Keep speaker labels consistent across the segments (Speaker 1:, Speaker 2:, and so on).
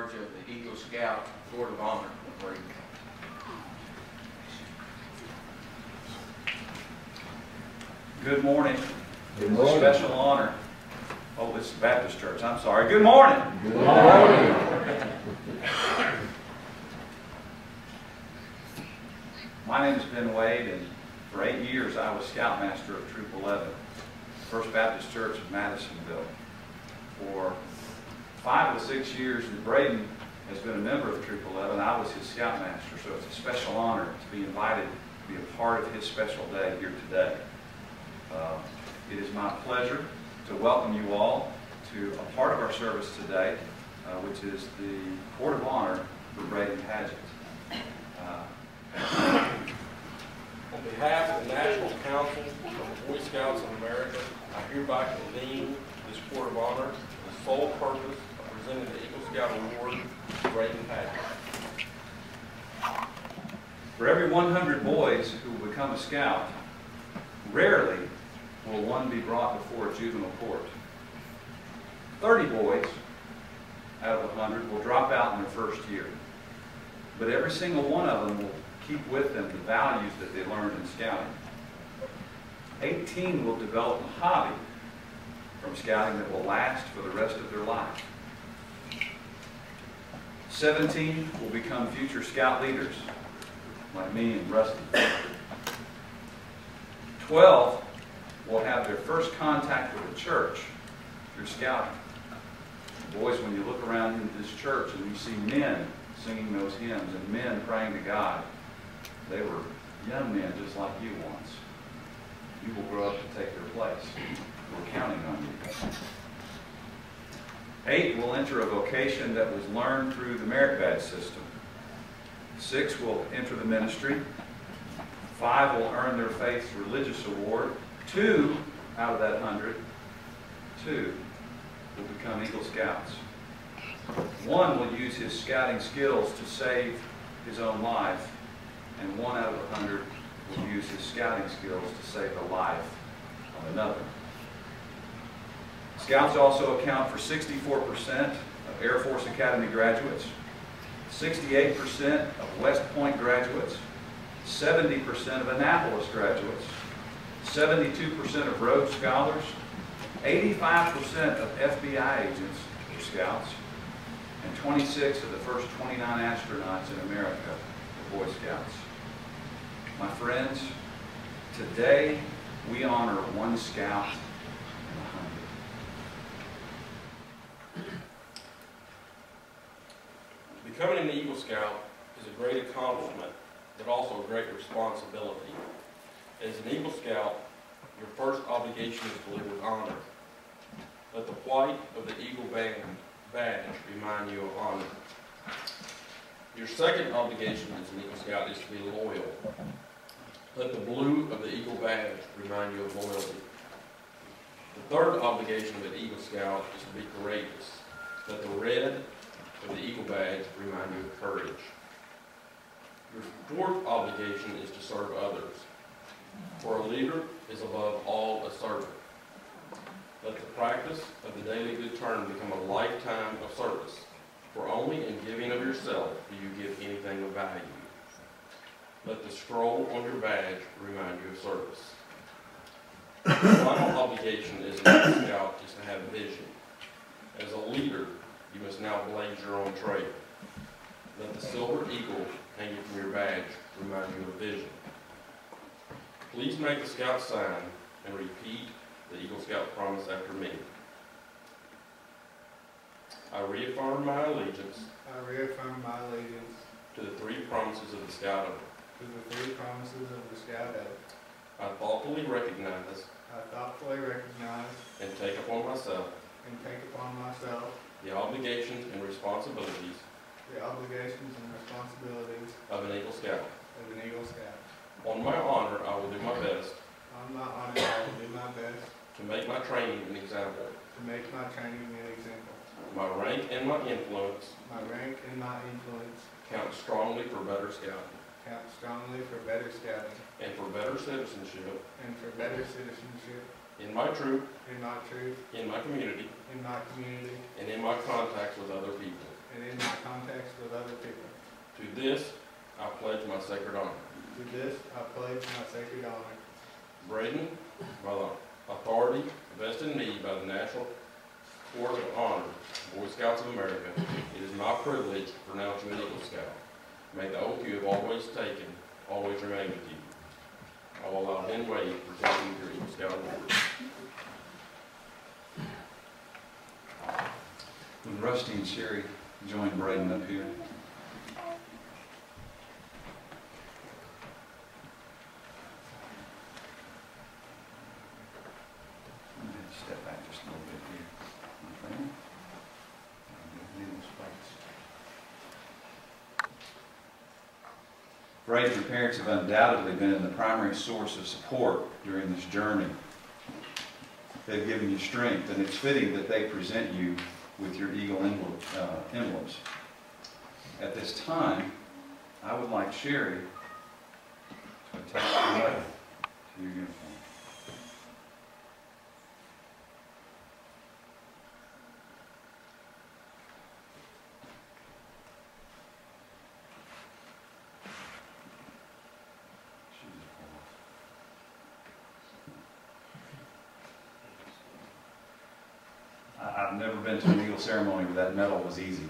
Speaker 1: charge of the Eagle Scout Court of Honor of Brayden.
Speaker 2: Good morning.
Speaker 3: Good
Speaker 2: It's
Speaker 3: morning.
Speaker 2: a special honor. Oh, this is Baptist Church. I'm sorry. Good morning.
Speaker 3: Good morning.
Speaker 2: My name is Ben Wade, and for 8 years I was Scoutmaster of Troop 11, First Baptist Church of Madisonville. For 5 of the 6 years that Brayden has been a member of Troop 11, I was his Scoutmaster, so it's a special honor to be invited to be a part of his special day here today. It is my pleasure to welcome you all to a part of our service today, which is the Court of Honor for Brayden Pageant.
Speaker 4: On behalf of the National Council of Boy Scouts of America, I hereby convene this Court of Honor for the sole purpose of presenting the Eagle Scout Award to Brayden Pageant.
Speaker 2: For every 100 boys who will become a scout, rarely will one be brought before a juvenile court. 30 boys out of 100 will drop out in their first year, but every single one of them will keep with them the values that they learned in scouting. 18 will develop a hobby from scouting that will last for the rest of their life. 17 will become future scout leaders, like me and Rusty. 12 will have their first contact with the church through scouting. Boys, when you look around in this church and you see men singing those hymns and men praying to God, they were young men just like you once. You will grow up to take their place. We're counting on you. 8 will enter a vocation that was learned through the merit badge system. 6 will enter the ministry. 5 will earn their faith's religious award. 2 out of that 100, 2 will become Eagle Scouts. 1 will use his scouting skills to save his own life, and 1 out of 100 will use his scouting skills to save the life of another. Scouts also account for 64% of Air Force Academy graduates, 68% of West Point graduates, 70% of Annapolis graduates, 72% of Rhodes Scholars, 85% of FBI agents were Scouts, and 26 of the first 29 astronauts in America were Boy Scouts. My friends, today we honor 1 Scout in 100.
Speaker 4: Becoming an Eagle Scout is a great accomplishment, but also a great responsibility. As an Eagle Scout, your first obligation is to live with honor. Let the white of the Eagle badge remind you of honor. Your second obligation as an Eagle Scout is to be loyal. Let the blue of the Eagle badge remind you of loyalty. The third obligation of an Eagle Scout is to be courageous. Let the red of the Eagle badge remind you of courage. Your fourth obligation is to serve others. For a leader is above all a servant. Let the practice of the daily good turn become a lifetime of service, for only in giving of yourself do you give anything of value. Let the scroll on your badge remind you of service. The final obligation as an Eagle Scout is to have vision. As a leader, you must now blaze your own trail. Let the silver eagle hanging from your badge remind you of vision. Please make the Scout sign and repeat the Eagle Scout promise after me. I reaffirm my allegiance to the 3 promises of the Scout Oath. I thoughtfully recognize and take upon myself the obligations and responsibilities of an Eagle Scout. On my honor, I will do my best to make my training an example. My rank and my influence count strongly for better scouting and for better citizenship in my troop, in my community, and in my contacts with other people.
Speaker 3: and in my contacts with other people.
Speaker 4: To this, I pledge my sacred honor.
Speaker 3: To this, I pledge my sacred honor.
Speaker 4: Brayden, by the authority vested in me by the National Court of Honor, Boy Scouts of America, it is my privilege to pronounce you an Eagle Scout. May the oath you have always taken always remain with you. I will allow Ben Wade to present you with your Eagle Scout award.
Speaker 2: Would Rusty and Sherry join Brayden up here? Step back just a little bit here. Okay. Brayden, your parents have undoubtedly been the primary source of support during this journey. They've given you strength, and it's fitting that they present you with your Eagle emblems. At this time, I would like Sherry to attach the medal to your uniform. I've never been to an Eagle ceremony where that medal was easy.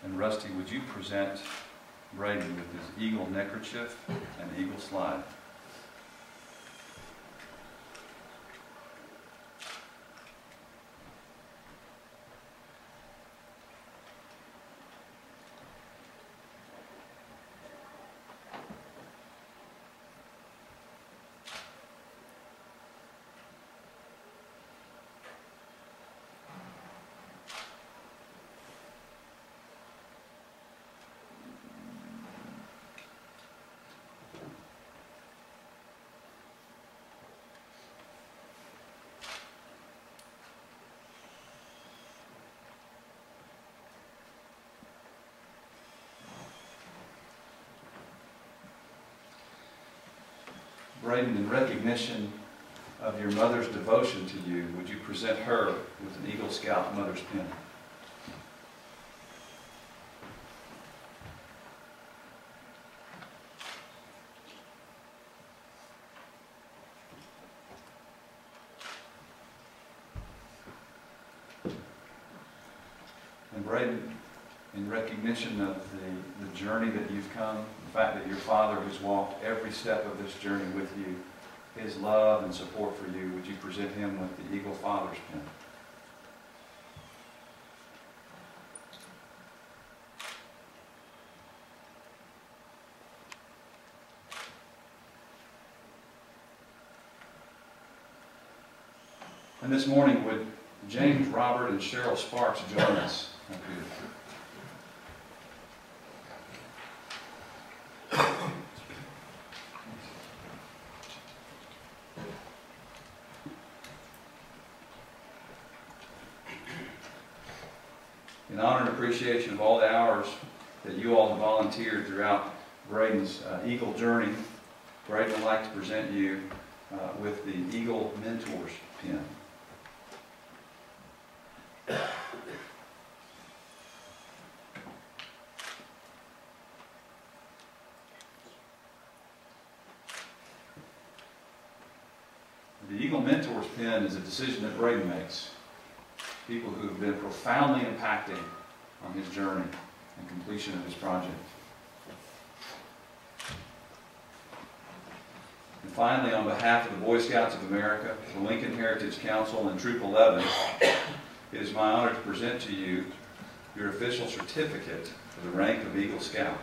Speaker 2: And Rusty, would you present Brayden with his Eagle neckerchief and Eagle slide? Brayden, in recognition of your mother's devotion to you, would you present her with an Eagle Scout mother's pin? And Brayden, in recognition of the journey that you've come, the fact that your father has walked every step of this journey with you, his love and support for you, would you present him with the Eagle Father's pin? And this morning, would James, Robert, and Cheryl Sparks join us up here? In honor and appreciation of all the hours that you all have volunteered throughout Brayden's Eagle journey, Brayden would like to present you with the Eagle Mentors pin. The Eagle Mentors pin is a decision that Brayden makes. People who have been profoundly impacting on his journey and completion of his project. And finally, on behalf of the Boy Scouts of America, the Lincoln Heritage Council, and Troop 11, it is my honor to present to you your official certificate for the rank of Eagle Scout.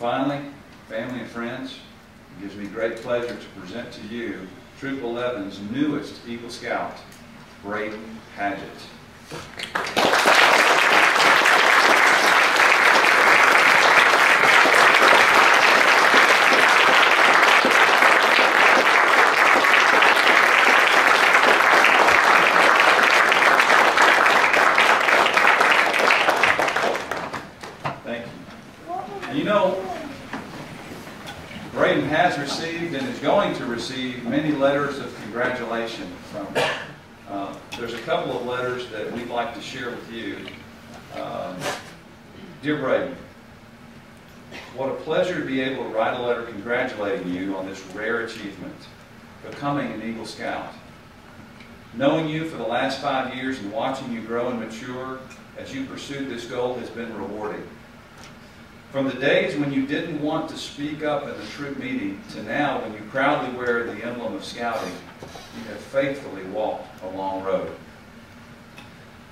Speaker 2: finally, family and friends, it gives me great pleasure to present to you Troop 11's newest Eagle Scout, Brayden Padgett. Thank you. You know, Brayden has received and is going to receive many letters of congratulation from there's a couple of letters that we'd like to share with you. Dear Brayden, what a pleasure to be able to write a letter congratulating you on this rare achievement, becoming an Eagle Scout. Knowing you for the last 5 years and watching you grow and mature as you pursued this goal has been rewarding. From the days when you didn't want to speak up in the troop meeting to now when you proudly wear the emblem of scouting, you have faithfully walked a long road.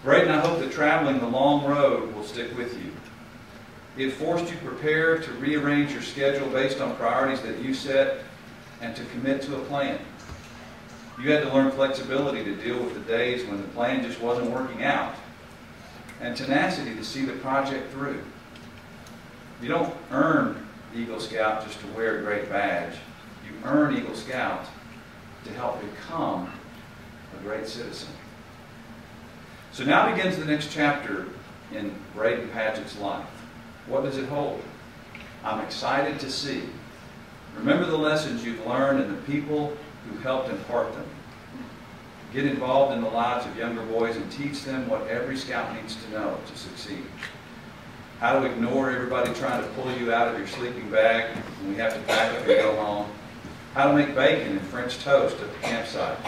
Speaker 2: Brayden, I hope that traveling the long road will stick with you. It forced you to prepare to rearrange your schedule based on priorities that you set and to commit to a plan. You had to learn flexibility to deal with the days when the plan just wasn't working out, and tenacity to see the project through. You don't earn Eagle Scout just to wear a great badge. You earn Eagle Scout to help become a great citizen. So now begins the next chapter in Brayden Padgett's life. What does it hold? I'm excited to see. Remember the lessons you've learned and the people who helped impart them. Get involved in the lives of younger boys and teach them what every scout needs to know to succeed. How to ignore everybody trying to pull you out of your sleeping bag when we have to pack up and go home. How to make bacon and French toast at the campsite.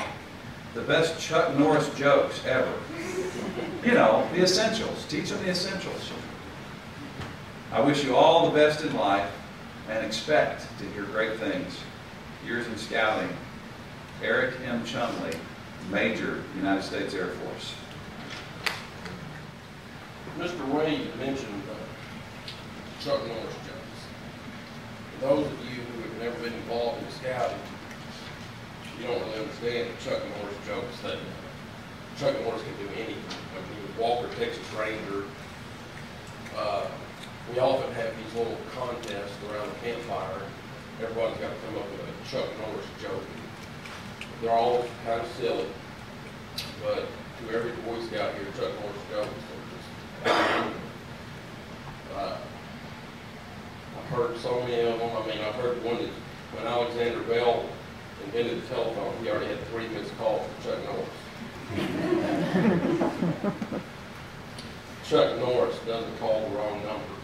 Speaker 2: The best Chuck Norris jokes ever. You know, the essentials. Teach them the essentials. I wish you all the best in life and expect to hear great things. Years in Scouting, Eric M. Chumley, Major, United States Air Force.
Speaker 4: Mr. Wade mentioned Chuck Norris jokes. For those of you who have never been involved in scouting, you don't really understand the Chuck Norris jokes that Chuck Norris can do anything. When he was Walker, Texas Ranger, we often have these little contests around the campfire. Everybody's got to come up with a Chuck Norris joke. They're all kind of silly, but to every Boy Scout here, Chuck Norris jokes are just I've heard so many of them. I mean, I've heard one that when Alexander Bell invented the telephone, he already had 3 missed calls from Chuck Norris. Chuck Norris doesn't call the wrong number.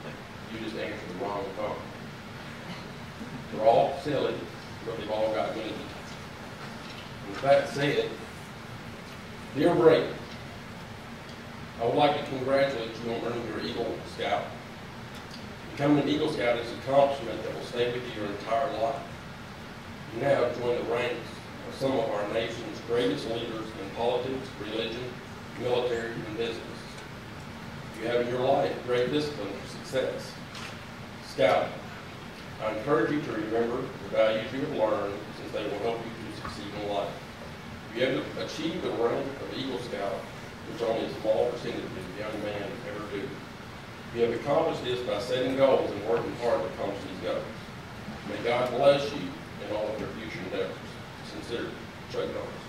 Speaker 4: You just answer the wrong phone. They're all silly, but they've all got meaning. With that said, dear Brayden, I would like to congratulate you on earning your Eagle Scout. Becoming an Eagle Scout is an accomplishment that will stay with you your entire life. You now join the ranks of some of our nation's greatest leaders in politics, religion, military, and business. You have in your life great discipline for success. Scouting. I encourage you to remember the values you have learned, since they will help you to succeed in life. You have achieved the rank of Eagle Scout, which only a small percentage of young men ever do. You have accomplished this by setting goals and working hard to accomplish these goals. May God bless you in all of your future endeavors. Sincerely, Chuck Norris.